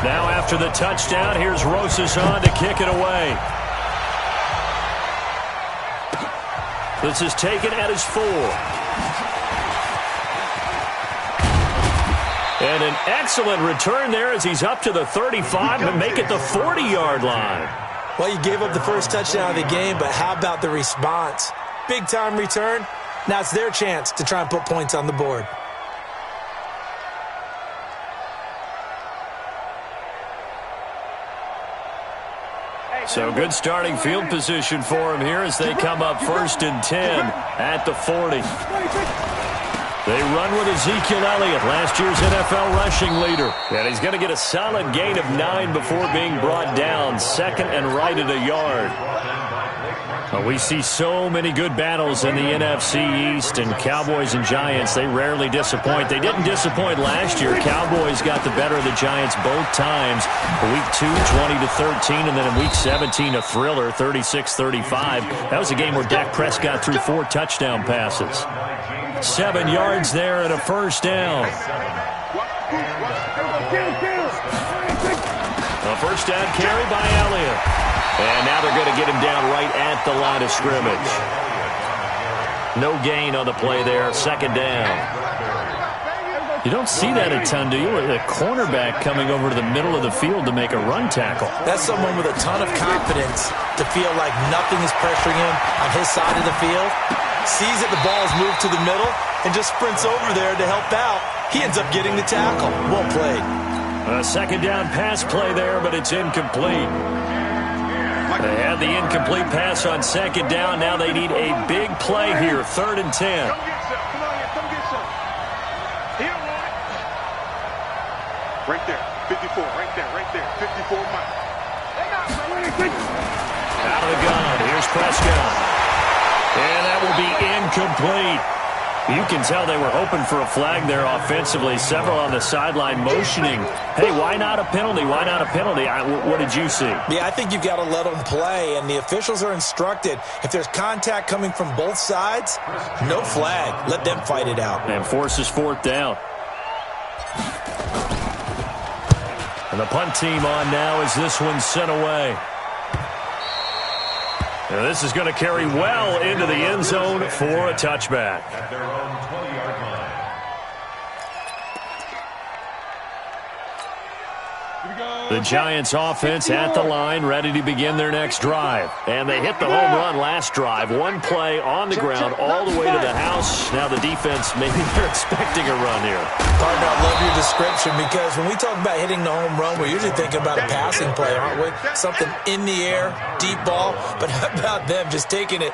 Now after the touchdown, here's Rosas on to kick it away. This is taken at his 4. And an excellent return there as he's up to the 35 and make it the 40-yard line. Well, you gave up the first touchdown of the game, but how about the response? Big-time return. Now it's their chance to try and put points on the board. So good starting field position for him here as they come up 1st and 10 at the 40. They run with Ezekiel Elliott, last year's NFL rushing leader. And he's going to get a solid gain of 9 before being brought down. 2nd and right at a yard. We see so many good battles in the NFC East, and Cowboys and Giants, they rarely disappoint. They didn't disappoint last year. Cowboys got the better of the Giants both times. Week 2, 20-13, and then in Week 17, a thriller, 36-35. That was a game where Dak Prescott threw 4 touchdown passes. 7 yards there and a first down. A first down carry by Elliott. And now they're going to get him down right at the line of scrimmage. No gain on the play there. 2nd down. You don't see that a ton, do you? With a cornerback coming over to the middle of the field to make a run tackle. That's someone with a ton of confidence to feel like nothing is pressuring him on his side of the field. Sees that the ball is moved to the middle and just sprints over there to help out. He ends up getting the tackle. Well played. A 2nd down pass play there, but it's incomplete. They had the incomplete pass on 2nd down. Now they need a big play here. 3rd and 10. Right there. 54. Right there. 54 miles. Out of the gun. Here's Prescott. And that will be incomplete. You can tell they were hoping for a flag there offensively. Several on the sideline motioning. Hey, why not a penalty? Why not a penalty? What did you see? Yeah, I think you've got to let them play, and the officials are instructed. If there's contact coming from both sides, no flag. Let them fight it out. And forces 4th down. And the punt team on now as this one's sent away. Now this is going to carry well into the end zone for a touchback. At their own 20-yard line. The Giants offense at the line, ready to begin their next drive. And they hit the home run last drive. One play on the ground all the way to the house. Now the defense, maybe they're expecting a run here. Partner, I love your description because when we talk about hitting the home run, we're usually thinking about a passing play, aren't we? Something in the air, deep ball. But how about them just taking it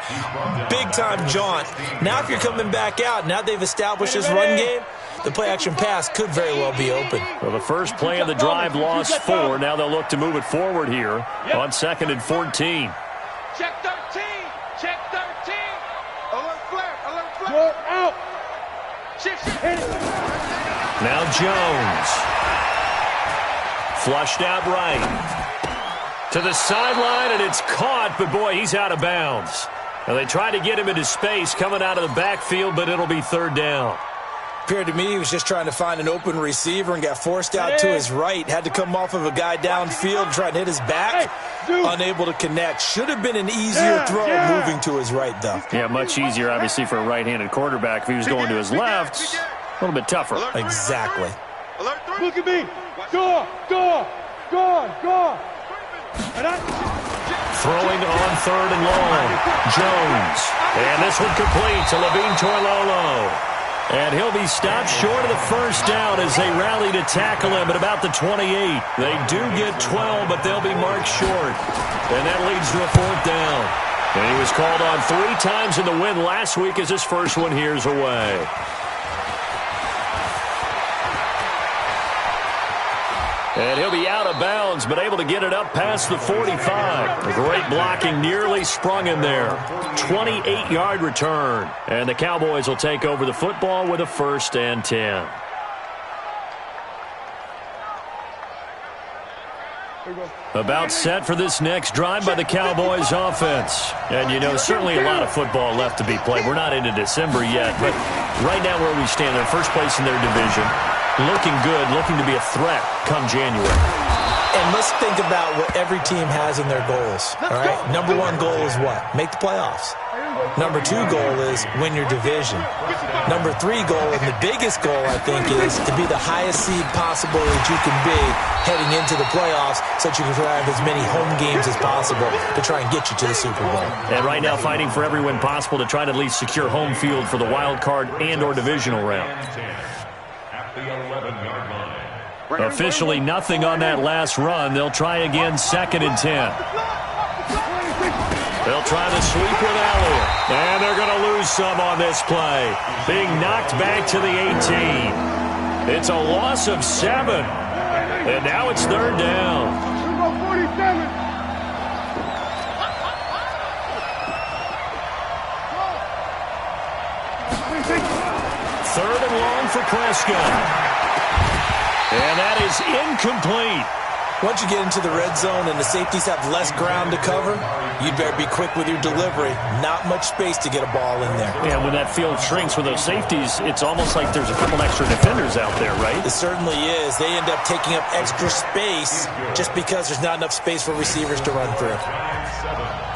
big-time jaunt? Now if you're coming back out, now they've established this run game, the play-action pass could very well be open. Well, the first play of the drive lost 4. Now they'll look to move it forward here on 2nd and 14. Check 13. Check 13. Alert flat. Alert flat. Out. Shift. Now Jones. Flushed out right. To the sideline, and it's caught, but boy, he's out of bounds. Now they try to get him into space coming out of the backfield, but it'll be 3rd down. Appeared to me he was just trying to find an open receiver and got forced out to his right. Had to come off of a guy downfield, try to hit his back. Unable to connect. Should have been an easier throw moving to his right, though. Yeah, much easier, obviously, for a right-handed quarterback. If he was going to his left, a little bit tougher. Exactly. Look at me. Go. Throwing on 3rd and long. Jones. And this one complete to Levine Toilolo. And he'll be stopped short of the first down as they rally to tackle him at about the 28. They do get 12, but they'll be marked short. And that leads to a 4th down. And he was called on 3 times in the win last week as his first one here's away. And he'll be out of bounds, but able to get it up past the 45. A great blocking nearly sprung him there. 28-yard return. And the Cowboys will take over the football with a 1st and 10. About set for this next drive by the Cowboys offense. And, you know, certainly a lot of football left to be played. We're not into December yet, but right now where we stand, they're first place in their division. looking good, looking to be a threat come January. And let's think about what every team has in their goals, all right? Number one goal is what? Make the playoffs. Number two goal is win your division. Number three goal, and the biggest goal, I think, is to be the highest seed possible that you can be heading into the playoffs so that you can have as many home games as possible to try and get you to the Super Bowl. And right now fighting for every win possible to try to at least secure home field for the wild card and or divisional round. At the 11-yard line. Officially nothing on that last run. They'll try again, 2nd and 10. They'll try to sweep with Elliott. And they're going to lose some on this play. Being knocked back to the 18. It's a loss of 7. And now it's 3rd down. 3rd and long for Prescott. And that is incomplete. Once you get into the red zone and the safeties have less ground to cover, you'd better be quick with your delivery. Not much space to get a ball in there. And when that field shrinks with those safeties, it's almost like there's a couple extra defenders out there, right? It certainly is. They end up taking up extra space just because there's not enough space for receivers to run through.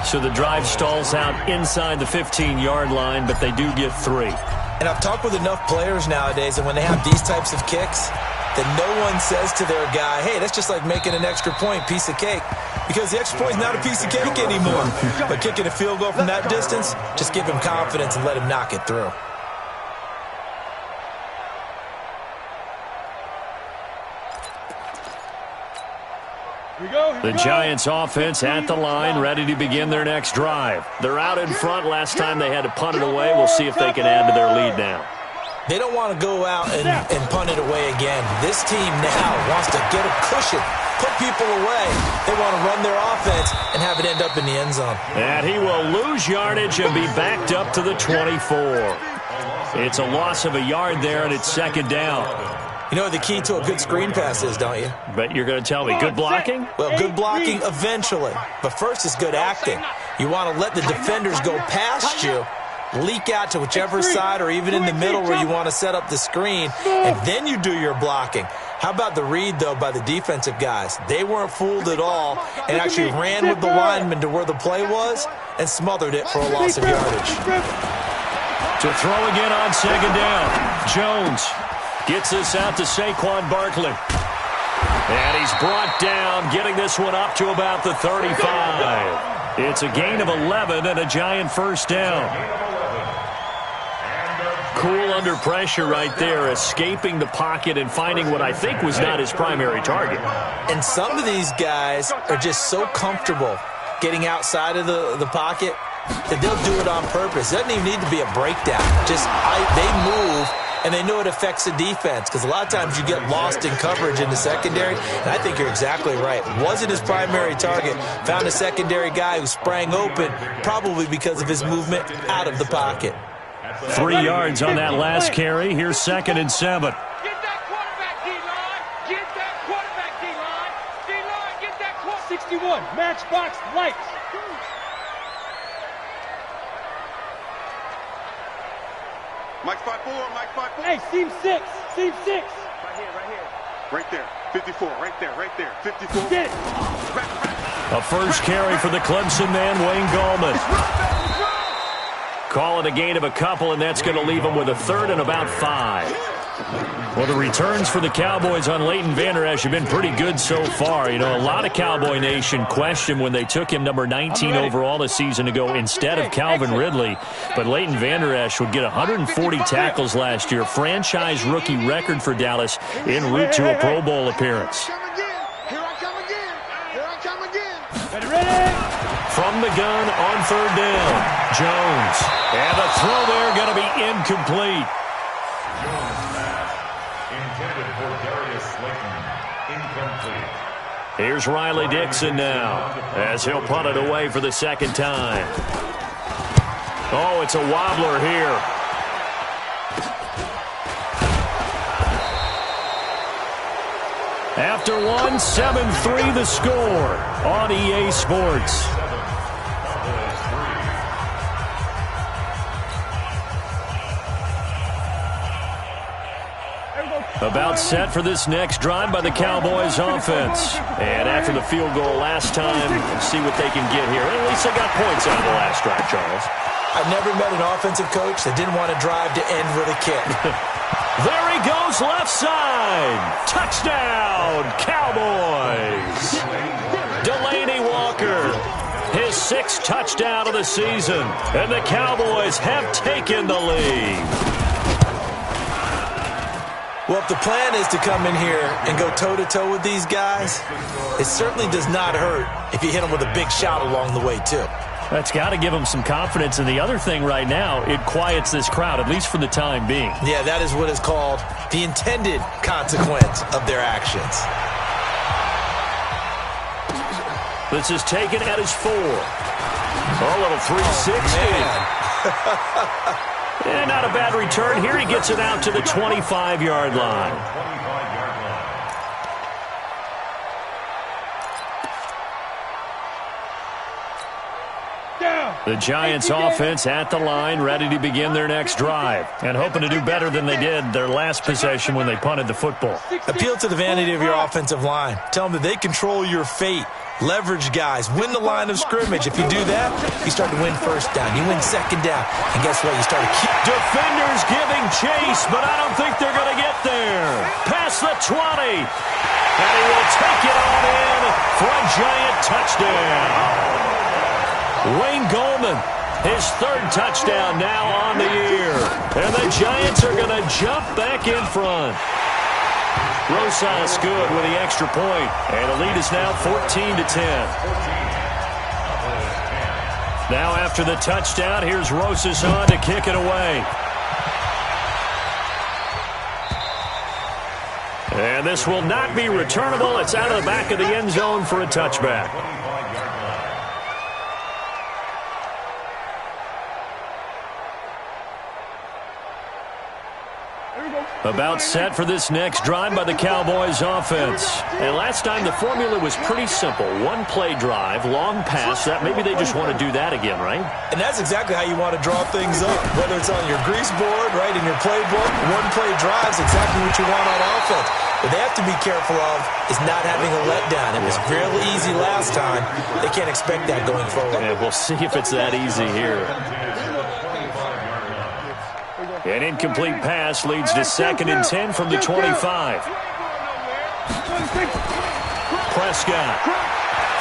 So the drive stalls out inside the 15-yard line, but they do get 3. And I've talked with enough players nowadays, and when they have these types of kicks, that no one says to their guy, hey, that's just like making an extra point, piece of cake. Because the extra point is not a piece of cake anymore. But kicking a field goal from that distance, just give him confidence and let him knock it through. The Giants offense at the line, ready to begin their next drive. They're out in front. Last time they had to punt it away. We'll see if they can add to their lead now. They don't want to go out and punt it away again. This team now wants to get a cushion, put people away. They want to run their offense and have it end up in the end zone. And he will lose yardage and be backed up to the 24. It's a loss of a yard there, and it's 2nd down. You know what the key to a good screen pass is, don't you? Bet you're going to tell me. Good blocking? Well, good blocking eventually. But first is good acting. You want to let the defenders go past you, leak out to whichever side or even in the middle where you want to set up the screen, and then you do your blocking. How about the read, though, by the defensive guys? They weren't fooled at all and actually ran with the lineman to where the play was and smothered it for a loss of yardage. To throw again on 2nd down. Jones gets this out to Saquon Barkley. And he's brought down, getting this one up to about the 35. It's a gain of 11 and a Giant first down. Cool under pressure right there, escaping the pocket and finding what I think was not his primary target. And some of these guys are just so comfortable getting outside of the pocket that they'll do it on purpose. It doesn't even need to be a breakdown. Just they move, and they know it affects the defense because a lot of times you get lost in coverage in the secondary, and I think you're exactly right. Wasn't his primary target. Found a secondary guy who sprang open, probably because of his movement out of the pocket. 3 yards on that last carry. Here's 2nd and 7. Get that quarterback, D-line. Get that quarterback, D-line. D-line, get that quarterback. 61, matchbox lights. Mike 5-4, Mike 5-4. Hey, seam 6, seam 6. Right here. Right there. 54, right there. 54. Get it. A first carry for the Clemson man, Wayne Gallman. Call it a gain of a couple, and that's going to leave them with a 3rd and about 5. Well, the returns for the Cowboys on Leighton Vander Esch have been pretty good so far. You know, a lot of Cowboy Nation questioned when they took him number 19 overall a season ago instead of Calvin Ridley. But Leighton Vander Esch would get 140 tackles last year, franchise rookie record for Dallas en route to a Pro Bowl appearance. Here I come again. Ready? From the gun on 3rd down, Jones. And the throw there going to be incomplete. Intended for Darius Slayton. Incomplete. Here's Riley Dixon now as he'll punt it away for the 2nd time. Oh, it's a wobbler here. After one, 7-3 the score on EA Sports. About set for this next drive by the Cowboys offense. And after the field goal last time, see what they can get here. At least they got points out of the last drive, Charles. I've never met an offensive coach that didn't want to drive to end with a kick. There he goes, left side. Touchdown, Cowboys. Delaney Walker, his 6th touchdown of the season. And the Cowboys have taken the lead. Well, if the plan is to come in here and go toe-to-toe with these guys, it certainly does not hurt if you hit them with a big shot along the way, too. That's got to give them some confidence. And the other thing right now, it quiets this crowd, at least for the time being. Yeah, that is what is called the intended consequence of their actions. This is taken at his 4. A little 360. Oh, and not a bad return. Here he gets it out to the 25-yard line. The Giants offense at the line, ready to begin their next drive, and hoping to do better than they did their last possession when they punted the football. Appeal to the vanity of your offensive line. Tell them that they control your fate. Leverage guys. Win the line of scrimmage. If you do that, you start to win first down. You win second down. And guess what? You start to keep... Defenders giving chase, but I don't think they're going to get there. Past the 20. And he will take it on in for a Giant touchdown. Wayne Goldman, his 3rd touchdown now on the year. And the Giants are going to jump back in front. Rosas good with the extra point. And the lead is now 14-10. Now after the touchdown, here's Rosas on to kick it away. And this will not be returnable. It's out of the back of the end zone for a touchback. About set for this next drive by the Cowboys offense. And last time the formula was pretty simple. 1-play drive, long pass. That maybe they just want to do that again, right? And that's exactly how you want to draw things up. Whether it's on your grease board, right, in your playbook, 1-play drives exactly what you want on offense. What they have to be careful of is not having a letdown. It was fairly easy last time. They can't expect that going forward. Yeah, we'll see if it's that easy here. An incomplete pass leads to 2nd and 10 from the 25. Prescott.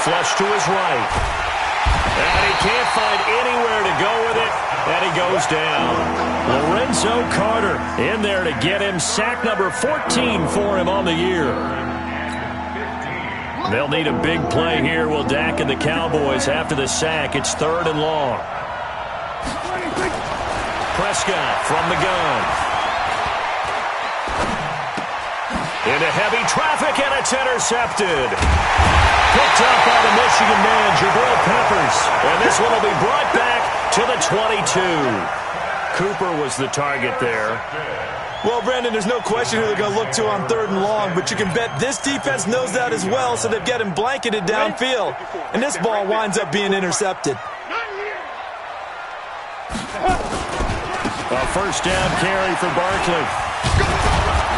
Flush to his right. And he can't find anywhere to go with it. And he goes down. Lorenzo Carter in there to get him. Sack number 14 for him on the year. They'll need a big play here. Will Dak and the Cowboys after the sack. It's 3rd and long. Prescott from the gun. Into heavy traffic, and it's intercepted. Picked up by the Michigan man, Jabril Peppers. And this one will be brought back to the 22. Cooper was the target there. Well, Brandon, there's no question who they're going to look to on 3rd and long, but you can bet this defense knows that as well, so they've got him blanketed downfield. And this ball winds up being intercepted. A 1st down carry for Barkley.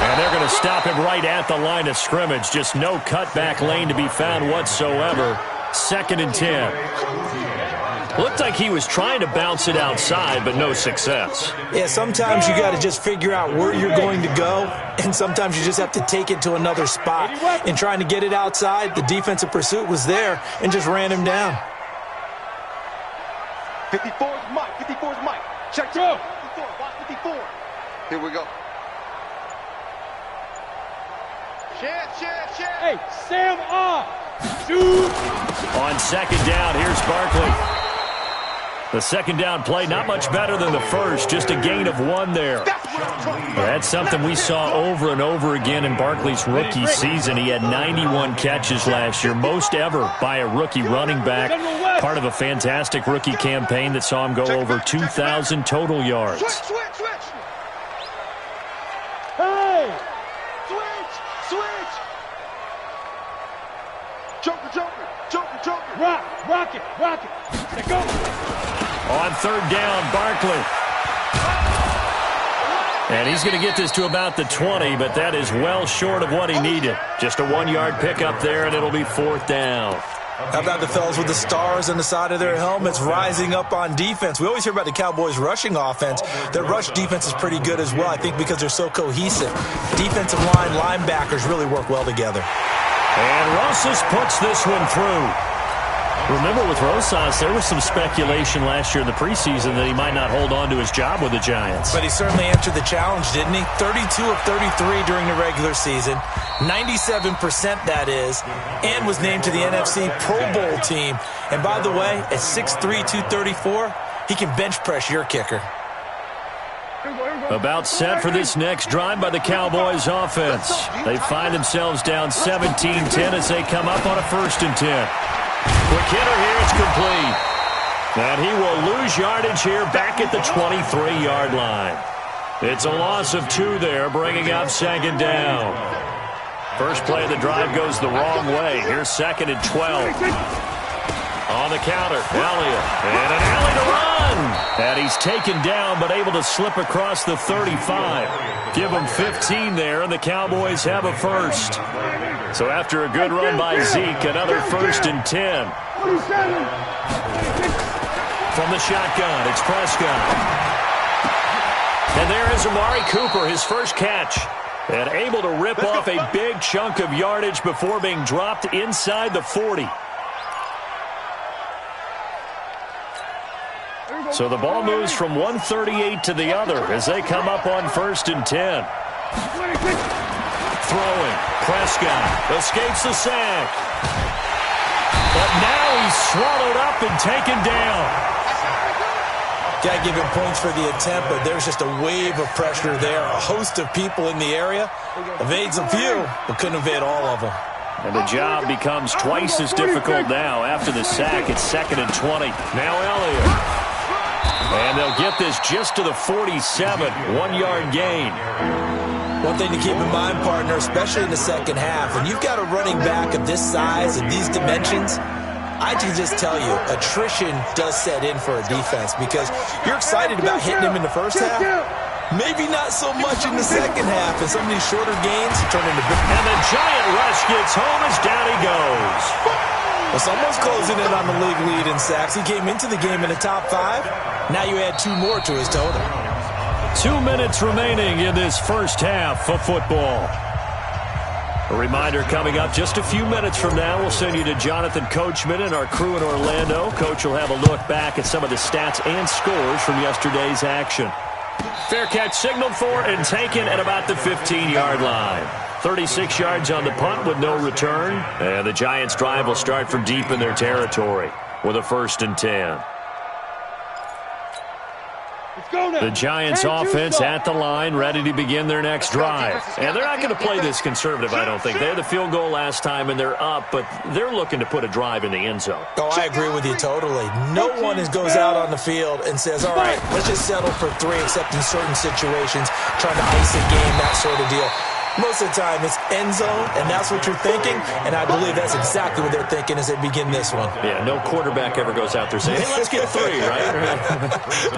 And they're going to stop him right at the line of scrimmage. Just no cutback lane to be found whatsoever. 2nd and 10. Looked like he was trying to bounce it outside, but no success. Yeah, sometimes you got to just figure out where you're going to go, and sometimes you just have to take it to another spot. In trying to get it outside, the defensive pursuit was there and just ran him down. 54 is Mike. 54 is Mike. Check 2. 54. Watch 54. Here we go. Shit. Hey, Sam off. Shoot. On 2nd down, here's Barkley. The 2nd down play, not much better than the first, just a gain of 1 there. That's something we saw over and over again in Barkley's rookie season. He had 91 catches last year, most ever by a rookie running back. Part of a fantastic rookie campaign that saw him go over 2,000 total yards. Switch. Hey. Switch. Joker. Rock it. Let go. On 3rd down, Barkley. And he's going to get this to about the 20, but that is well short of what he needed. Just a 1-yard pickup there, and it'll be 4th down. How about the fellas with the stars on the side of their helmets rising up on defense? We always hear about the Cowboys' rushing offense. Their rush defense is pretty good as well, I think, because they're so cohesive. Defensive line, linebackers really work well together. And Rosas puts this one through. Remember, with Rosas, there was some speculation last year in the preseason that he might not hold on to his job with the Giants. But he certainly answered the challenge, didn't he? 32 of 33 during the regular season, 97% that is, and was named to the NFC Pro Bowl team. And by the way, at 6'3", 234, he can bench press your kicker. About set for this next drive by the Cowboys offense. They find themselves down 17-10 as they come up on a 1st and 10. Quick hitter here, it's complete. And he will lose yardage here back at the 23-yard line. It's a loss of 2 there, bringing up 2nd down. First play of the drive goes the wrong way. Here's 2nd and 12. On the counter, Elliott. And an alley to run. And he's taken down, but able to slip across the 35. Give him 15 there, and the Cowboys have a first. So after a good run by Zeke, another 1st and 10. From the shotgun, it's Prescott. And there is Amari Cooper, his first catch. And able to rip off a big chunk of yardage before being dropped inside the 40. So the ball moves from 138 to the other as they come up on 1st and 10. Throwing. Prescott escapes the sack. But now he's swallowed up and taken down. Got to give him points for the attempt, but there's just a wave of pressure there. A host of people in the area. Evades a few, but couldn't evade all of them. And the job becomes twice as difficult now. After the sack, it's 2nd and 20. Now Elliott. And they'll get this just to the 47. 1-yard gain. One thing to keep in mind, partner, especially in the second half, when you've got a running back of this size and these dimensions, I can just tell you, attrition does set in for a defense because you're excited about hitting him in the first half. Maybe not so much in the second half, and some of these shorter gains turn into big. And the giant rush gets home as down he goes. Well, someone's closing in on the league lead in sacks. He came into the game in the top 5. Now you add 2 more to his total. 2 minutes remaining in this first half of football. A reminder coming up just a few minutes from now. We'll send you to Jonathan Coachman and our crew in Orlando. Coach will have a look back at some of the stats and scores from yesterday's action. Fair catch signaled for and taken at about the 15-yard line. 36 yards on the punt with no return. And the Giants' drive will start from deep in their territory with a 1st and 10. The Giants offense at the line, ready to begin their next drive. And they're not going to play this conservative, I don't think. They had the field goal last time, and they're up, but they're looking to put a drive in the end zone. Oh, I agree with you totally. No one goes out on the field and says, all right, let's just settle for 3, except in certain situations, trying to ice a game, that sort of deal. Most of the time, it's end zone, and that's what you're thinking, and I believe that's exactly what they're thinking as they begin this one. Yeah, no quarterback ever goes out there saying, hey, let's get 3, right?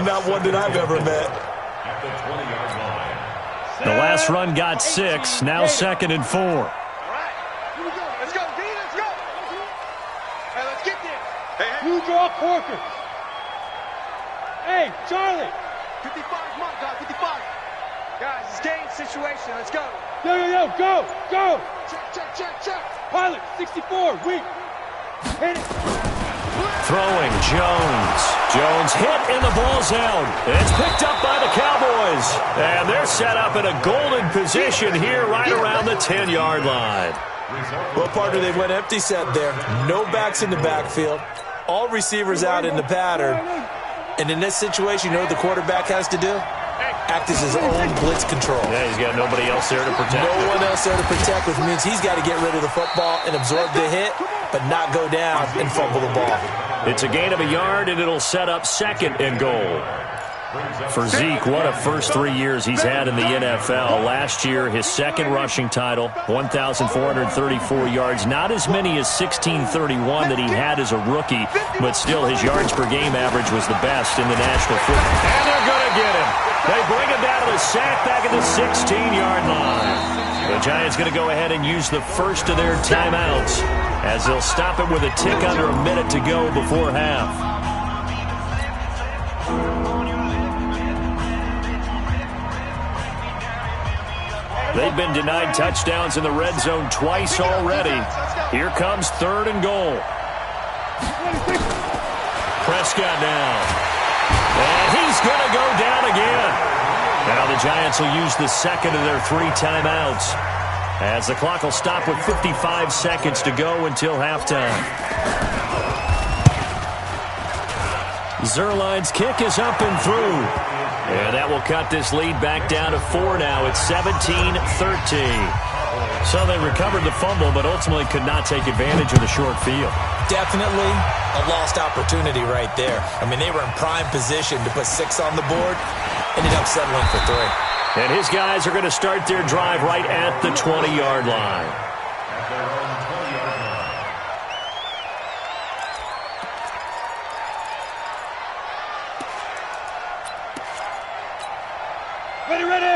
Not one that I've ever met. The last run got 6, now 2nd and 4. All right, here we go. Let's go, D, let's go. Hey, let's get there. Hey, you draw Corker. Hey, Charlie. 55, come on, guys, 55. Guys, it's game situation. Let's go. Yo, go, go. Check. Pilot, 64, weak. Hit it. Throwing, Jones. Jones hit and the ball's out. It's picked up by the Cowboys. And they're set up in a golden position here right around the 10-yard line. Well, partner, they went empty set there. No backs in the backfield. All receivers out in the pattern. And in this situation, you know what the quarterback has to do? Act as his own blitz control. Yeah, he's got nobody else there to protect. No one else there to protect, which means he's got to get rid of the football and absorb the hit, but not go down and fumble the ball. It's a gain of a yard, and it'll set up 2nd and goal. For Zeke, what a first 3 years he's had in the NFL. Last year, his second rushing title, 1,434 yards. Not as many as 1,631 that he had as a rookie, but still his yards per game average was the best in the National Football. And they're going to get him. They bring him down to the sack back at the 16-yard line. The Giants going to go ahead and use the first of their timeouts as they'll stop it with a tick under a minute to go before half. They've been denied touchdowns in the red zone twice already. Here comes 3rd and goal. Prescott now. And he's going to go down again. Now the Giants will use the second of their 3 timeouts, as the clock will stop with 55 seconds to go until halftime. Zerline's kick is up and through. And that will cut this lead back down to 4 now. It's 17-13. So they recovered the fumble, but ultimately could not take advantage of the short field. Definitely a lost opportunity right there. I mean, they were in prime position to put 6 on the board. Ended up settling for 3. And his guys are going to start their drive right at the 20-yard line.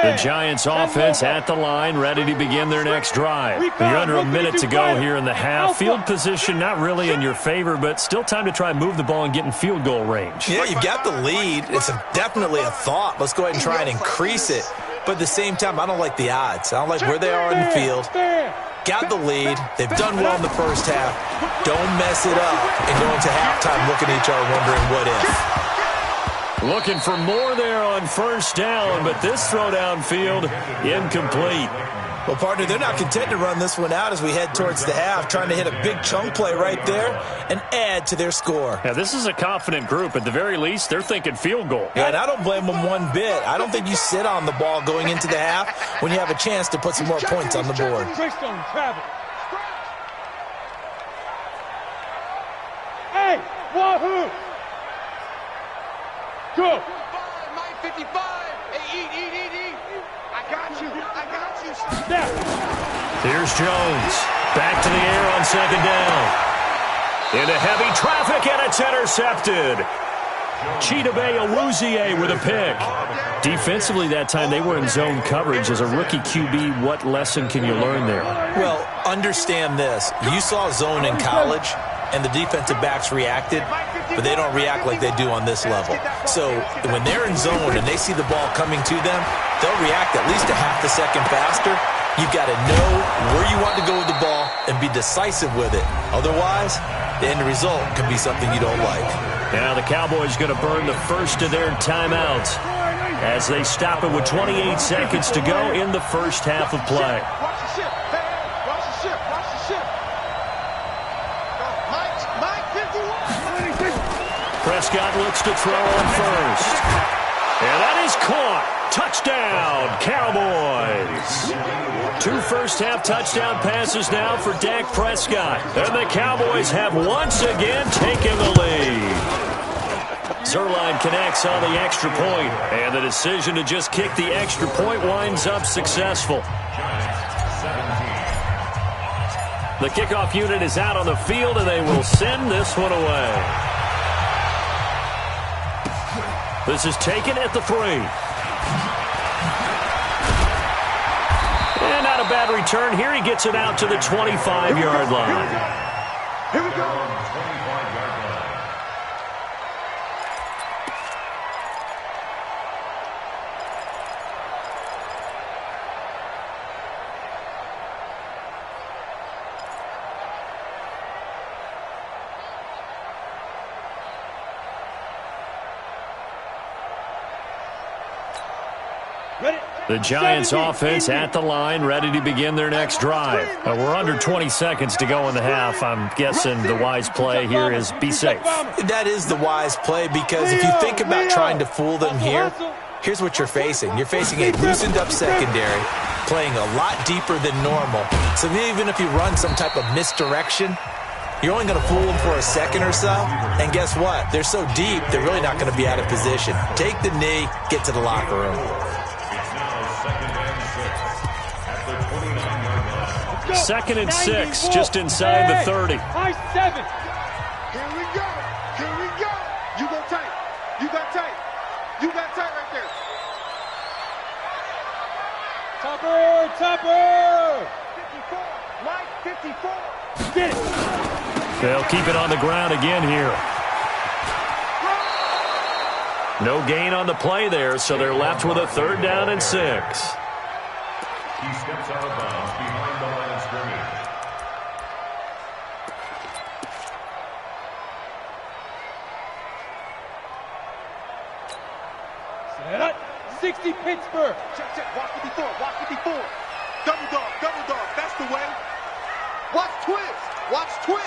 The Giants offense at the line, ready to begin their next drive. You're under a minute to go here in the half. Field position not really in your favor, but still time to try and move the ball and get in field goal range. Yeah, you've got the lead. It's definitely a thought. Let's go ahead and try and increase it. But at the same time, I don't like the odds. I don't like where they are in the field. Got the lead. They've done well in the first half. Don't mess it up and go into halftime looking at each other wondering what if. Looking for more there on first down, but this throw downfield incomplete. Well, partner, they're not content to run this one out as we head towards the half, trying to hit a big chunk play right there and add to their score. Yeah, this is a confident group. At the very least, they're thinking field goal. Yeah, and I don't blame them one bit. I don't think you sit on the ball going into the half when you have a chance to put some more points on the board. Hey, wahoo! Go! Mike 55! Hey, eat! I got you! Step! Here's Jones. Back to the air on second down. Into heavy traffic, and it's intercepted. Chidobe Awuzie with a pick. Defensively that time, they were in zone coverage. As a rookie QB, what lesson can you learn there? Well, understand this. You saw zone in college, and the defensive backs reacted, but they don't react like they do on this level. So when they're in zone and they see the ball coming to them, they'll react at least a half a second faster. You've got to know where you want to go with the ball and be decisive with it. Otherwise, the end result could be something you don't like. Now the Cowboys going to burn the first of their timeouts as they stop it with 28 seconds to go in the first half of play. Watch the ship! Watch the ship! Watch the ship! Mike 51! Prescott looks to throw on first. And that is caught. Touchdown, Cowboys. 2 first-half touchdown passes now for Dak Prescott. And the Cowboys have once again taken the lead. Zerline connects on the extra point, and the decision to just kick the extra point winds up successful. The kickoff unit is out on the field, and they will send this one away. This is taken at the 3. And not a bad return here. He gets it out to the 25-yard line. Here we go! The Giants offense at the line, ready to begin their next drive. We're under 20 seconds to go in the half. I'm guessing the wise play here is be safe. That is the wise play, because if you think about trying to fool them here, here's what you're facing. You're facing a loosened up secondary, playing a lot deeper than normal. So even if you run some type of misdirection, You're only going to fool them for a second or so, and guess what? They're so deep, they're really not going to be out of position. Take the knee, get to the locker room. Second and 6, just inside the 30. High 7. Here we go. Here we go. You go tight. You got tight. You got tight right there. Topper. 54. Mike, 54. Get it. They'll keep it on the ground again here. No gain on the play there, so they're left with a 3rd down and 6. He steps out of bounds behind the line of scrimmage. Set up. 60 Pittsburgh. Check. Watch 54. Watch 54. Double dog. That's the way. Watch twist. Watch twist.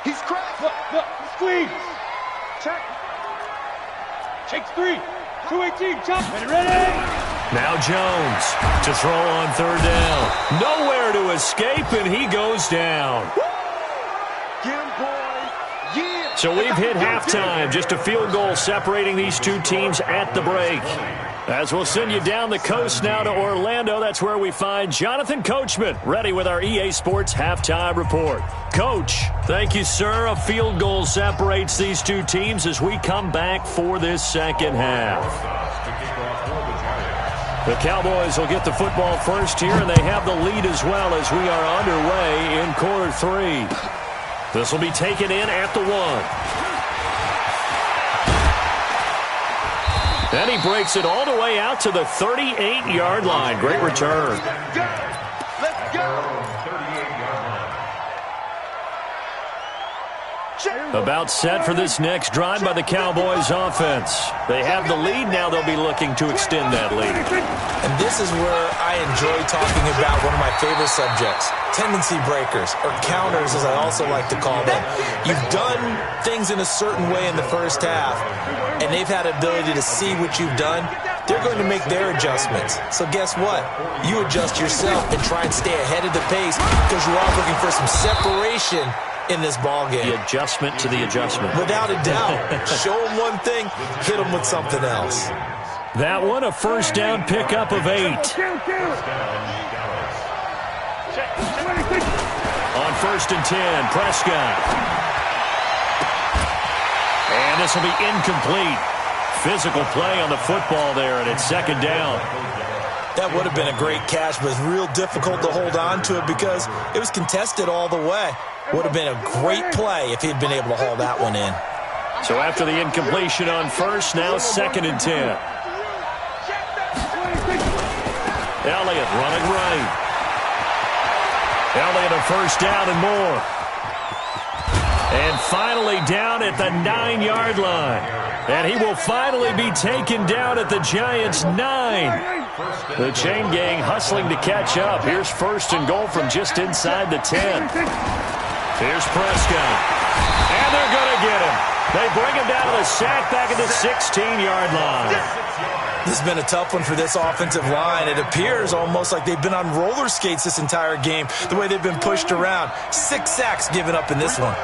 He's cracked. Look. Squeeze. Check. Shakes 3. 218. Chop. Ready. Now Jones to throw on 3rd down. Nowhere to escape, and he goes down. Get him, boy. Yeah. So we've hit halftime. Just a field goal separating these two teams at the break. As we'll send you down the coast now to Orlando, that's where we find Jonathan Coachman, ready with our EA Sports Halftime Report. Coach, thank you, sir. A field goal separates these two teams as we come back for this second half. The Cowboys will get the football first here, and they have the lead as well as we are underway in quarter 3. This will be taken in at the 1. Then he breaks it all the way out to the 38-yard line. Great return. Let's go. About set for this next drive by the Cowboys offense. They have the lead. Now they'll be looking to extend that lead. And this is where I enjoy talking about one of my favorite subjects, tendency breakers, or counters as I also like to call them. You've done things in a certain way in the first half, and they've had the ability to see what you've done. They're going to make their adjustments. So guess what? You adjust yourself and try and stay ahead of the pace because you are looking for some separation in this ball game. The adjustment to the adjustment. Without a doubt. Show them one thing, hit them with something else. That one, a first down pickup of 8. On 1st and 10, Prescott. And this will be incomplete. Physical play on the football there, and it's 2nd down. That would have been a great catch, but it's real difficult to hold on to it because it was contested all the way. Would have been a great play if he'd been able to haul that one in. So after the incompletion on 1st, now 2nd and 10. Elliott running right. Elliott a first down and more. And finally down at the 9-yard line. And he will finally be taken down at the Giants' 9. The chain gang hustling to catch up. Here's 1st and goal from just inside the 10. Here's Prescott. And they're going to get him. They bring him down to the sack back at the 16-yard line. This has been a tough one for this offensive line. It appears almost like they've been on roller skates this entire game, the way they've been pushed around. 6 sacks given up in this one.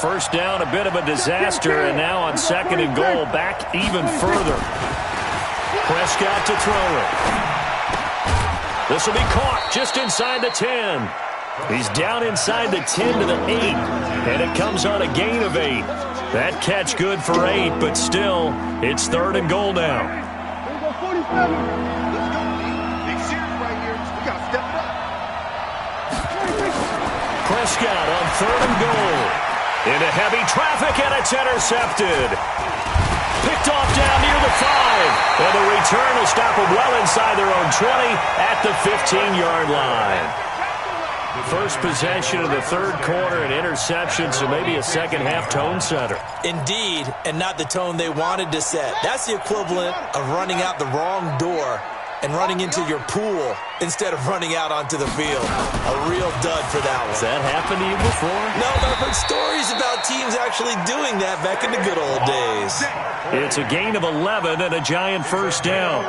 First down, a bit of a disaster, and now on 2nd and goal, back even further. Prescott to throw it. This will be caught just inside the 10. He's down inside the 10 to the 8, and it comes on a gain of 8. That catch good for 8, but still, it's 3rd and goal now. Let's go. Big series right here. We got to step it up. Prescott on 3rd and goal. Into heavy traffic, and it's intercepted. Picked off down near the 5. And the return will stop them well inside their own 20 at the 15-yard line. First possession of the 3rd quarter, an interception, so maybe a second-half tone setter. Indeed, and not the tone they wanted to set. That's the equivalent of running out the wrong door and running into your pool instead of running out onto the field. A real dud for that one. Has that happened to you before? No, but I've heard stories about teams actually doing that back in the good old days. It's a gain of 11 and a Giant first down.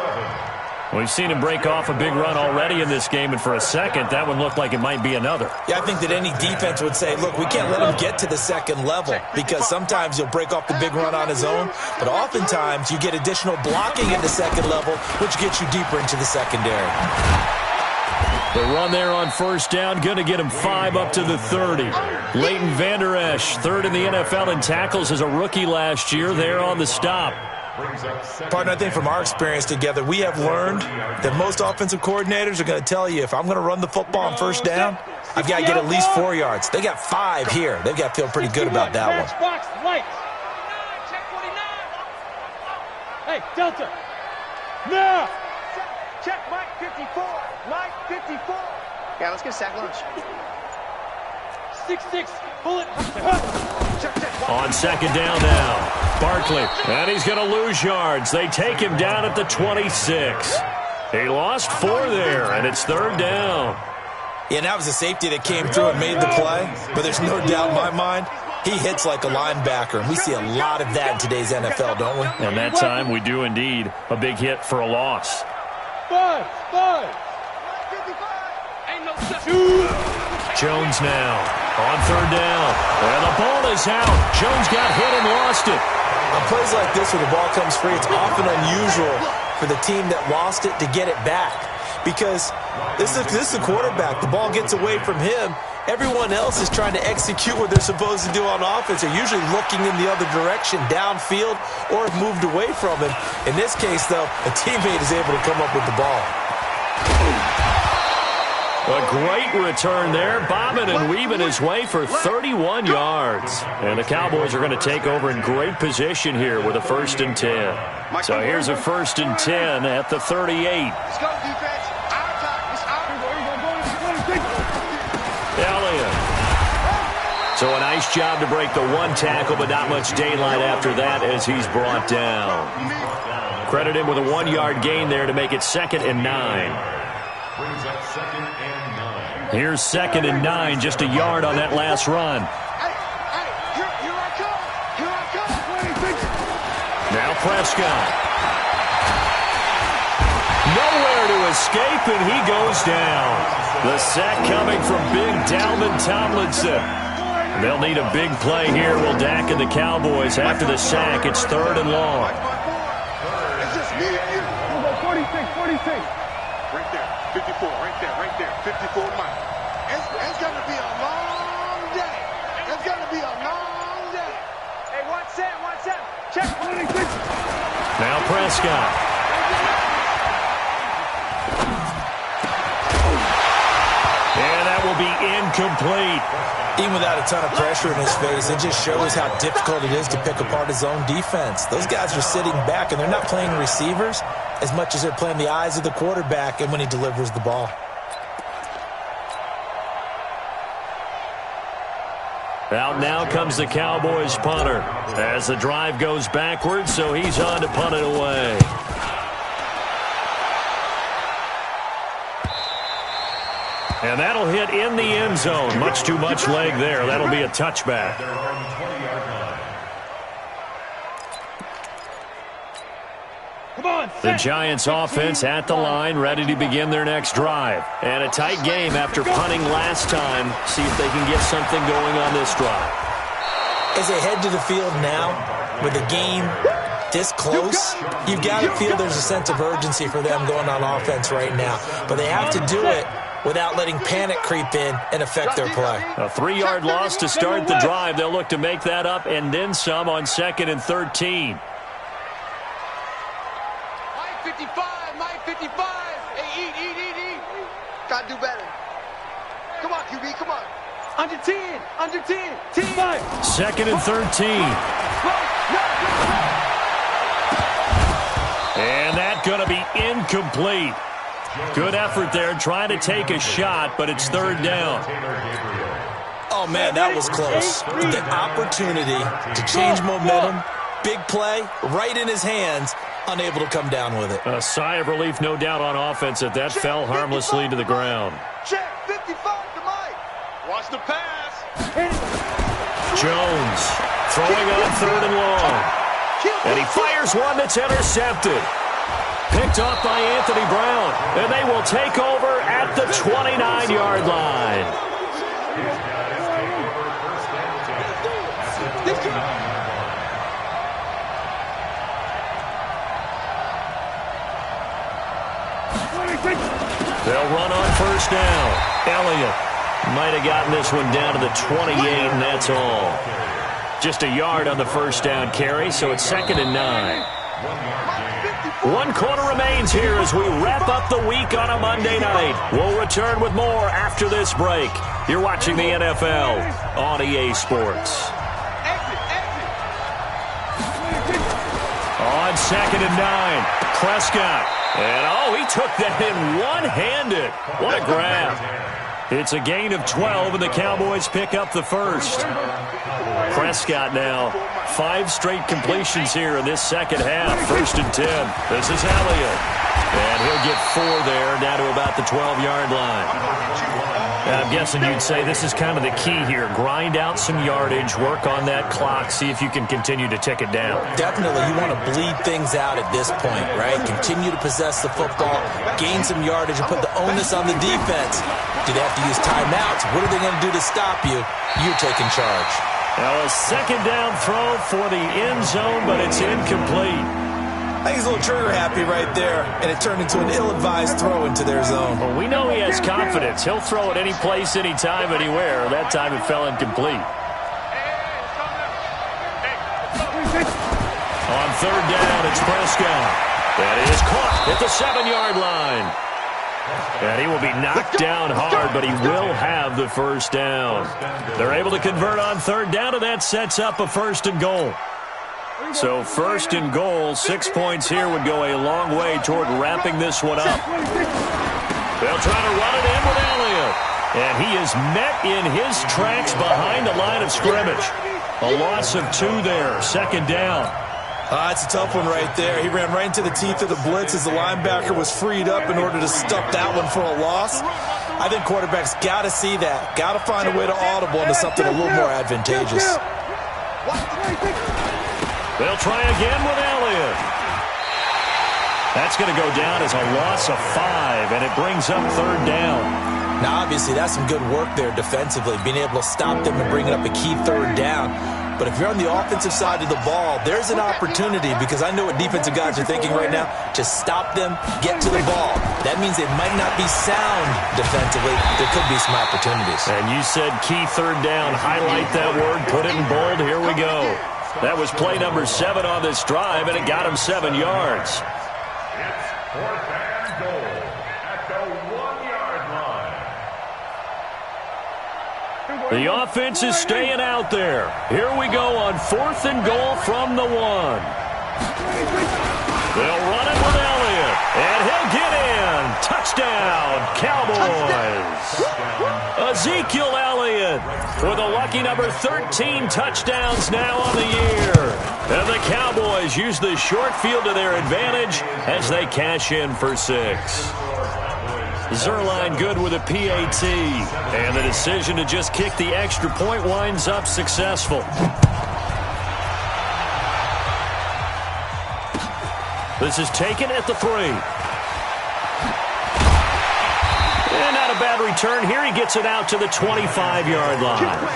We've seen him break off a big run already in this game, and for a second, that one looked like it might be another. Yeah, I think that any defense would say, look, we can't let him get to the second level because sometimes he'll break off the big run on his own, but oftentimes you get additional blocking at the second level, which gets you deeper into the secondary. The run there on first down, going to get him 5 up to the 30. Leighton Vander Esch, third in the NFL in tackles as a rookie last year, there on the stop. Partner, I think from our experience together, we have learned that most offensive coordinators are going to tell you, if I'm going to run the football on first down, I've got to get at least 4 yards. They got 5 here. They've got to feel pretty good about that one. Hey, Delta. No. Check Mike 54. Mike 54. Yeah, let's get a sack lunch. 6-6. Bullet. On second down now, Barkley, and he's going to lose yards. They take him down at the 26. He lost 4 there, and it's third down. Yeah, that was a safety that came through and made the play, but there's no doubt in my mind he hits like a linebacker, and we see a lot of that in today's NFL, don't we? And that time we do indeed a big hit for a loss. 5. Jones now on third down, and the ball is out. Jones got hit and lost it. On plays like this where the ball comes free, it's often unusual for the team that lost it to get it back because this is the quarterback. The ball gets away from him. Everyone else is trying to execute what they're supposed to do on offense. They're usually looking in the other direction, downfield, or have moved away from him. In this case, though, a teammate is able to come up with the ball. A great return there, bobbing and weaving his way for 31 yards. And the Cowboys are going to take over in great position here with a 1st and 10. So here's a 1st and 10 at the 38. Let's go, defense. Our time. It's our. Elliott. So a nice job to break the 1 tackle, but not much daylight after that as he's brought down. Credit him with a 1-yard gain there to make it 2nd and 9. Here's 2nd and 9, just a yard on that last run. Here I come. Now Prescott. Nowhere to escape, and he goes down. The sack coming from big Dalvin Tomlinson. They'll need a big play here. Will Dak and the Cowboys after the sack. It's 3rd and long. It's just me and you. 46. Right there. 54. Right there. 54 Mike. It's going to be a long day. It's going to be a long day. Hey, 1-7. Check 46. Now Prescott. And that will be incomplete. Even without a ton of pressure in his face, it just shows how difficult it is to pick apart his own defense. Those guys are sitting back, and they're not playing receivers as much as they're playing the eyes of the quarterback and when he delivers the ball. Out now comes the Cowboys punter as the drive goes backwards, so he's on to punt it away. And that'll hit in the end zone. Much too much leg there. That'll be a touchback. The Giants offense at the line, ready to begin their next drive. And a tight game after punting last time. See if they can get something going on this drive. As they head to the field now, with the game this close, you've got to feel there's a sense of urgency for them going on offense right now. But they have to do it without letting panic creep in and affect their play. A 3-yard loss to start the drive. They'll look to make that up and then some on 2nd and 13. Mike 55. Hey, eat. Got to do better. Come on, QB, come on. Under 10. 10. 2nd and 13. And that's going to be incomplete. Good effort there, trying to take a shot, but it's 3rd down. Oh, man, that was close. The opportunity to change momentum, big play, right in his hands, unable to come down with it. A sigh of relief, no doubt, on offense that fell harmlessly to the ground. Check 55 to Mike. Watch the pass. Jones throwing on 3rd and long. And he fires one that's intercepted. Picked off by Anthony Brown. And they will take over at the 29-yard line. They'll run on first down. Elliott might have gotten this one down to the 28, and that's all. Just a yard on the first down carry, so it's 2nd and 9. 1 quarter remains here as we wrap up the week on a Monday night. We'll return with more after this break. You're watching the NFL on EA Sports. On 2nd and 9, Prescott. And, he took that in one-handed. What a grab. It's a gain of 12, and the Cowboys pick up the first. Prescott now, 5 straight completions here in this second half. 1st and 10. This is Elliott. And he'll get 4 there, down to about the 12-yard line. And I'm guessing you'd say this is kind of the key here. Grind out some yardage, work on that clock, see if you can continue to tick it down. Definitely. You want to bleed things out at this point, right? Continue to possess the football, gain some yardage, and put the onus on the defense. Do they have to use timeouts? What are they going to do to stop you? You're taking charge. Now a 2nd down throw for the end zone, but it's incomplete. I think he's a little trigger happy right there, and it turned into an ill-advised throw into their zone. Well, we know he has confidence. He'll throw it any place, anytime, anywhere. That time it fell incomplete. On 3rd down, it's Prescott. That is caught at the 7-yard line. And he will be knocked down hard, but he will have the first down. They're able to convert on 3rd down, and that sets up a 1st and goal. So 1st and goal, 6 points here would go a long way toward wrapping this one up. They'll try to run it in with Elliott. And he is met in his tracks behind the line of scrimmage. A loss of 2 there, 2nd down. It's a tough one right there. He ran right into the teeth of the blitz as the linebacker was freed up in order to stop that one for a loss. I think quarterbacks got to see that. Got to find a way to audible into something a little more advantageous. They'll try again with Elliott. That's going to go down as a loss of 5, and it brings up 3rd down. Now, obviously, that's some good work there defensively, being able to stop them and bringing up a key 3rd down. But if you're on the offensive side of the ball, there's an opportunity, because I know what defensive guys are thinking right now, to stop them, get to the ball. That means they might not be sound defensively. There could be some opportunities. And you said key 3rd down. Highlight that word. Put it in bold. Here we go. That was play number 7 on this drive, and it got him 7 yards. It's 4th and goal at the 1-yard line. The offense is staying out there. Here we go on 4th and goal from the 1. They'll run it with Elliott, and he'll get in. Touchdown, Cowboys. Ezekiel Elliott with a lucky number 13 touchdowns now on the year. And the Cowboys use the short field to their advantage as they cash in for 6. Zerline good with a PAT, and the decision to just kick the extra point winds up successful. This is taken at the 3. And not a bad return here. He gets it out to the 25-yard line.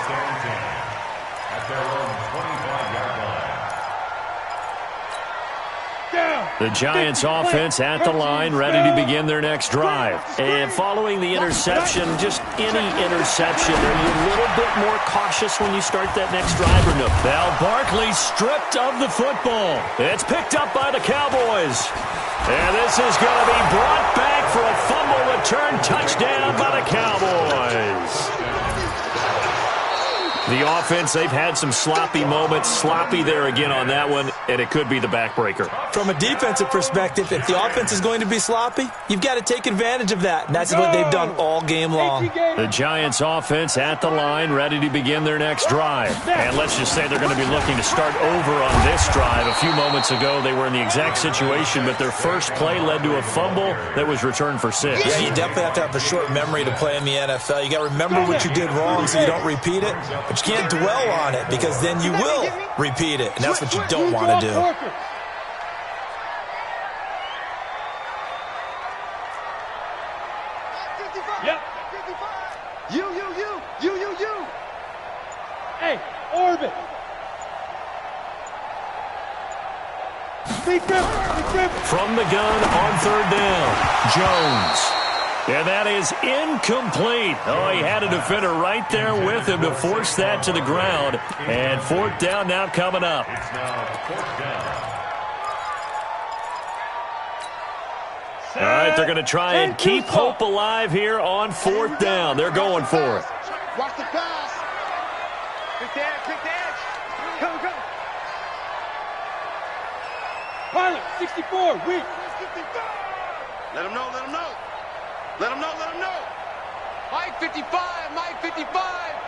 The Giants offense at the line, ready to begin their next drive. And following the interception, just any interception, are you a little bit more cautious when you start that next drive or no? Now Barkley stripped of the football. It's picked up by the Cowboys. And this is going to be brought back for a fumble return touchdown by the Cowboys. The offense, they've had some sloppy moments. Sloppy there again on that one, and it could be the backbreaker. From a defensive perspective, if the offense is going to be sloppy, you've got to take advantage of that, and that's what they've done all game long. The Giants offense at the line, ready to begin their next drive. And let's just say they're going to be looking to start over on this drive. A few moments ago, they were in the exact situation, but their first play led to a fumble that was returned for 6. Yeah, you definitely have to have a short memory to play in the NFL. You got to remember what you did wrong so you don't repeat it. But you can't dwell on it, because then you will repeat it, and that's what you don't want to do. Orbit. From the gun on third down, Jones. And that is incomplete. Oh, he had a defender right there with him to force that to the ground. And fourth down now coming up. It's now fourth down. All right, they're going to try and keep hope alive here on fourth down. They're going for it. Watch the pass. Big edge. Come. Pilot, 64, weak. Let him know. Mike 55.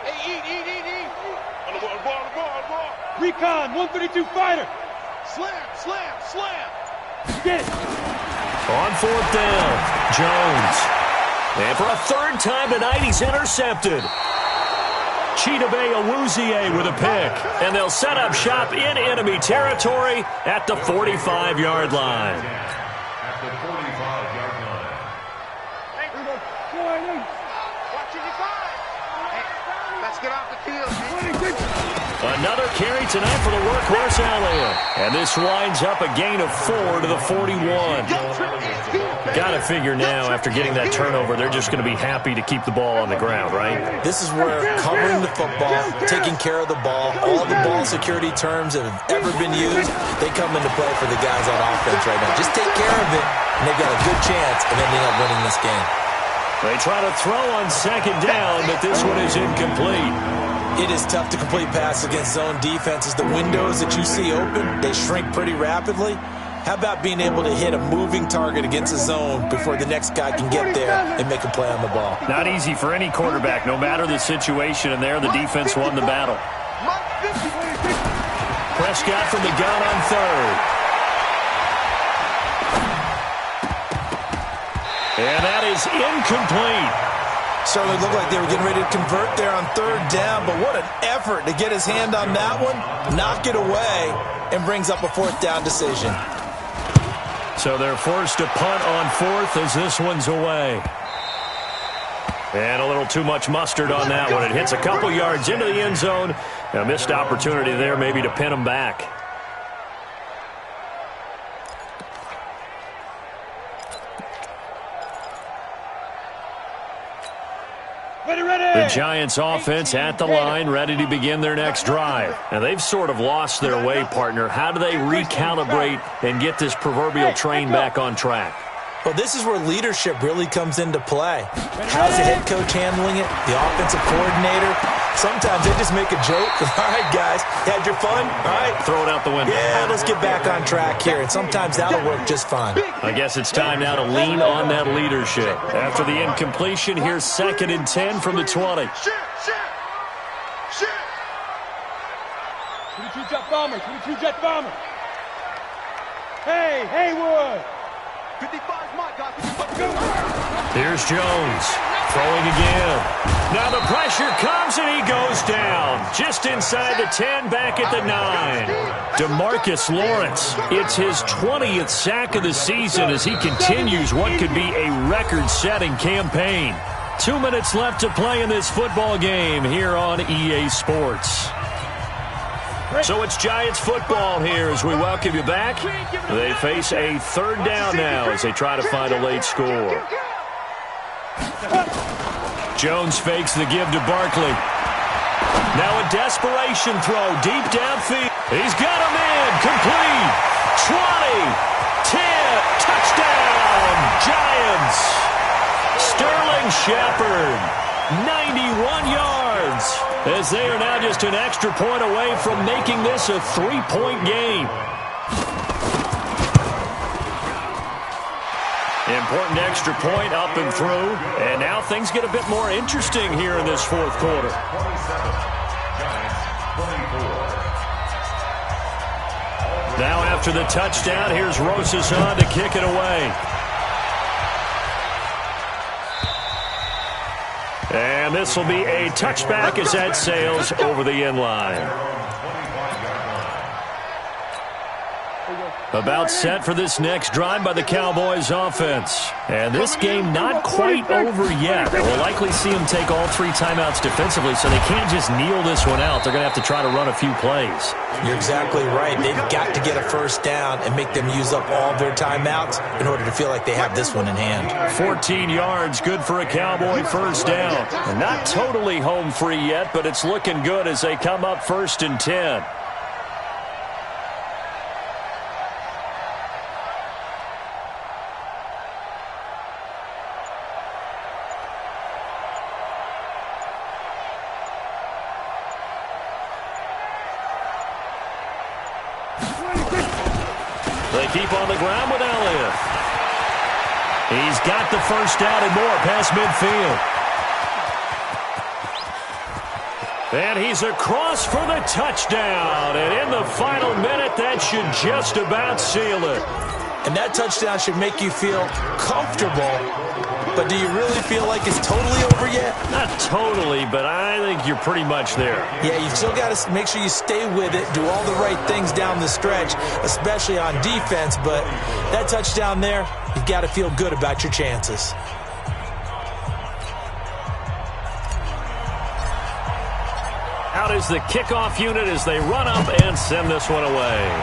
Hey, eat. On the ball. Recon, 132 fighter. Slam. Get it. On fourth down, Jones. And for a third time tonight, he's intercepted. Chidobe Awuzie with a pick. And they'll set up shop in enemy territory at the 45-yard line. At the 45-yard line. Watch it, hey, let's get off the field. Another carry tonight for the workhorse Elliott. And this winds up a gain of 4 to the 41. Got to figure now, after getting that turnover, they're just going to be happy to keep the ball on the ground, right? This is where covering the football, taking care of the ball, all the ball security terms that have ever been used, they come into play for the guys on offense right now. Just take care of it, and they've got a good chance of ending up winning this game. They try to throw on second down, but this one is incomplete. It is tough to complete passes against zone defenses. The windows that you see open, they shrink pretty rapidly. How about being able to hit a moving target against a zone before the next guy can get there and make a play on the ball? Not easy for any quarterback, no matter the situation, and there the defense won the battle. Prescott from the gun on third. And that is incomplete. Certainly looked like they were getting ready to convert there on third down, but what an effort to get his hand on that one, knock it away, and brings up a fourth down decision. So they're forced to punt on fourth as this one's away. And a little too much mustard on that one. It hits a couple yards into the end zone. A missed opportunity there maybe to pin them back. The Giants offense at the line, ready to begin their next drive. Now, they've sort of lost their way, partner. How do they recalibrate and get this proverbial train back on track? Well, this is where leadership really comes into play. How's the head coach handling it? The offensive coordinator? Sometimes they just make a joke. All right, guys, had your fun? All right. Throw it out the window. Yeah, let's get back on track here. And sometimes that'll work just fine. I guess it's time now to lean on that leadership. After the incompletion, here's 2nd and 10 from the 20. Shit. 22 jet bomber. Hey, Haywood. 55's my guy. 55. Here's Jones, throwing again. Now the pressure comes and he goes down. Just inside the 10, back at the 9. DeMarcus Lawrence, it's his 20th sack of the season as he continues what could be a record-setting campaign. 2 minutes left to play in this football game here on EA Sports. So it's Giants football here as we welcome you back. They face a third down now as they try to find a late score. Jones fakes the give to Barkley. Now a desperation throw deep downfield. He's got him in. Complete. 20. 10. Touchdown. Giants. Sterling Shepard. 91 yards. As they are now just an extra point away from making this a 3-point game. Important extra point up and through. And now things get a bit more interesting here in this fourth quarter. 27. Giants 24. Now after the touchdown, here's Rosas on to kick it away. And this will be a touchback as that sails over the end line. About set for this next drive by the Cowboys offense. And this game not quite over yet. We'll likely see them take all 3 timeouts defensively, so they can't just kneel this one out. They're going to have to try to run a few plays. You're exactly right. They've got to get a first down and make them use up all their timeouts in order to feel like they have this one in hand. 14 yards, good for a Cowboy first down. And not totally home free yet, but it's looking good as they come up 1st and 10. They keep on the ground with Elliott. He's got the first down and more past midfield. And he's across for the touchdown. And in the final minute, that should just about seal it. And that touchdown should make you feel comfortable. But do you really feel like it's totally over yet? Not totally, but I think you're pretty much there. Yeah, you've still got to make sure you stay with it, do all the right things down the stretch, especially on defense. But that touchdown there, you've got to feel good about your chances. Out is the kickoff unit as they run up and send this one away.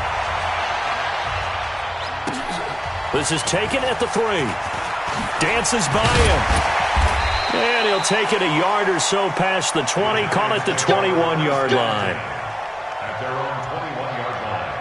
This is taken at the 3. Dances by him. And he'll take it a yard or so past the 20. Call it the 21-yard line. At their own 21-yard line.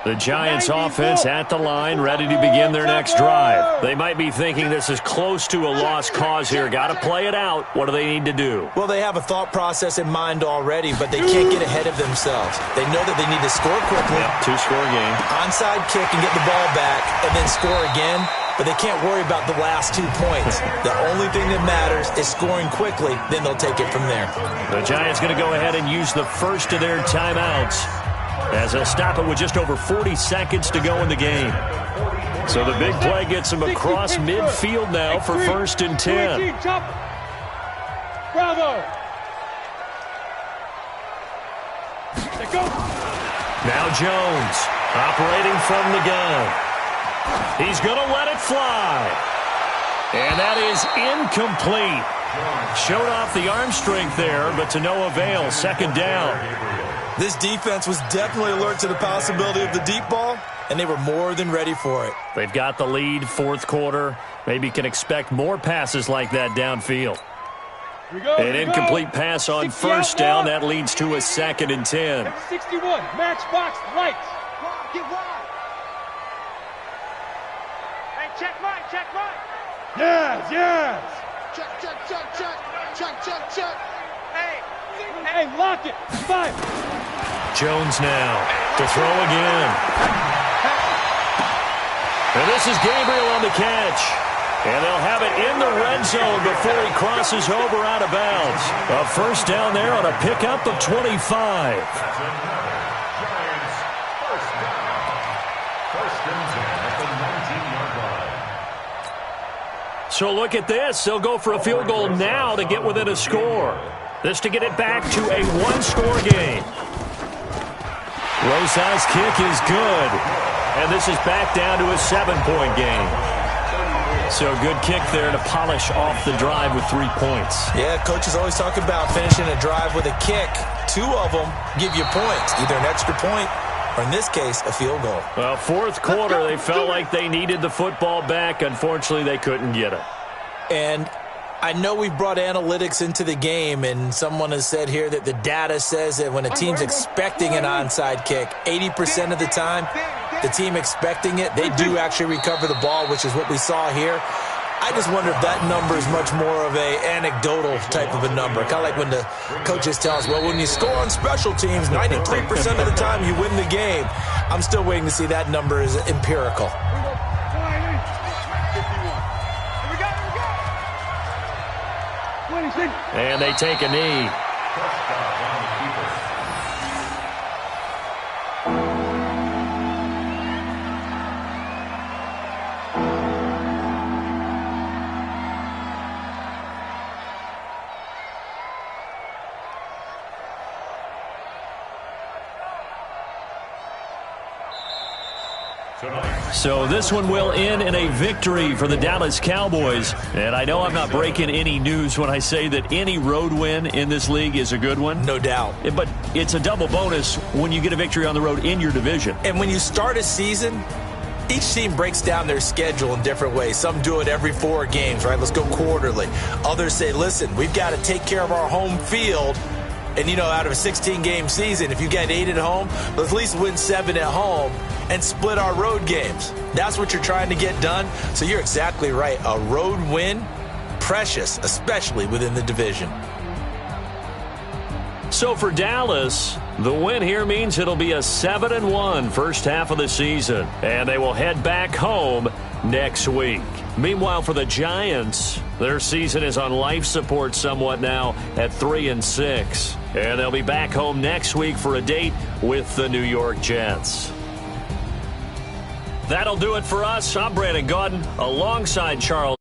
The Giants offense at the line, ready to begin their next drive. They might be thinking this is close to a lost cause here. Got to play it out. What do they need to do? Well, they have a thought process in mind already, but they can't get ahead of themselves. They know that they need to score quickly. Yep, 2-score game. Onside kick and get the ball back and then score again. But they can't worry about the last 2 points. The only thing that matters is scoring quickly. Then they'll take it from there. The Giants going to go ahead and use the first of their timeouts, as they'll stop it with just over 40 seconds to go in the game. So the big play gets them across midfield now for 1st and 10. Bravo! Now Jones operating from the gun. He's going to let it fly. And that is incomplete. Showed off the arm strength there, but to no avail. 2nd down. This defense was definitely alert to the possibility of the deep ball, and they were more than ready for it. They've got the lead, 4th quarter. Maybe can expect more passes like that downfield. An incomplete pass on 1st down. That leads to a 2nd and 10. 61, matchbox lights. Get wide. Hey, check mine, check mine. Yes, yes. Check, check, check, check. Check, check, check. Hey, lock it. 5. Jones now to throw again. And this is Gabriel on the catch. And they'll have it in the red zone before he crosses over out of bounds. A 1st down there on a pickup of 25. Giants first down. 1st and 10 at the 19-yard line. So look at this. They'll go for a field goal now to get within a score. This to get it back to a 1-score game. Rosa's kick is good. And this is back down to a 7-point game. So good kick there to polish off the drive with 3 points. Yeah, coaches always talk about finishing a drive with a kick. 2 of them give you points, either an extra point or, in this case, a field goal. Well, 4th quarter, they felt like they needed the football back. Unfortunately, they couldn't get it. And I know we've brought analytics into the game, and someone has said here that the data says that when a team's expecting an onside kick, 80% of the time, the team expecting it, they do actually recover the ball, which is what we saw here. I just wonder if that number is much more of a anecdotal type of a number. Kind of like when the coaches tell us, well, when you score on special teams, 93% of the time you win the game. I'm still waiting to see that number is empirical. And they take a knee. So this one will end in a victory for the Dallas Cowboys. And I know I'm not breaking any news when I say that any road win in this league is a good one. No doubt. But it's a double bonus when you get a victory on the road in your division. And when you start a season, each team breaks down their schedule in different ways. Some do it every 4 games, right? Let's go quarterly. Others say, listen, we've got to take care of our home field. And, you know, out of a 16-game season, if you get 8 at home, let's at least win 7 at home and split our road games. That's what you're trying to get done. So you're exactly right. A road win, precious, especially within the division. So for Dallas, the win here means it'll be a 7-1 first half of the season. And they will head back home next week. Meanwhile, for the Giants, their season is on life support somewhat now at 3-6. And they'll be back home next week for a date with the New York Jets. That'll do it for us. I'm Brandon Gaudin alongside Charles.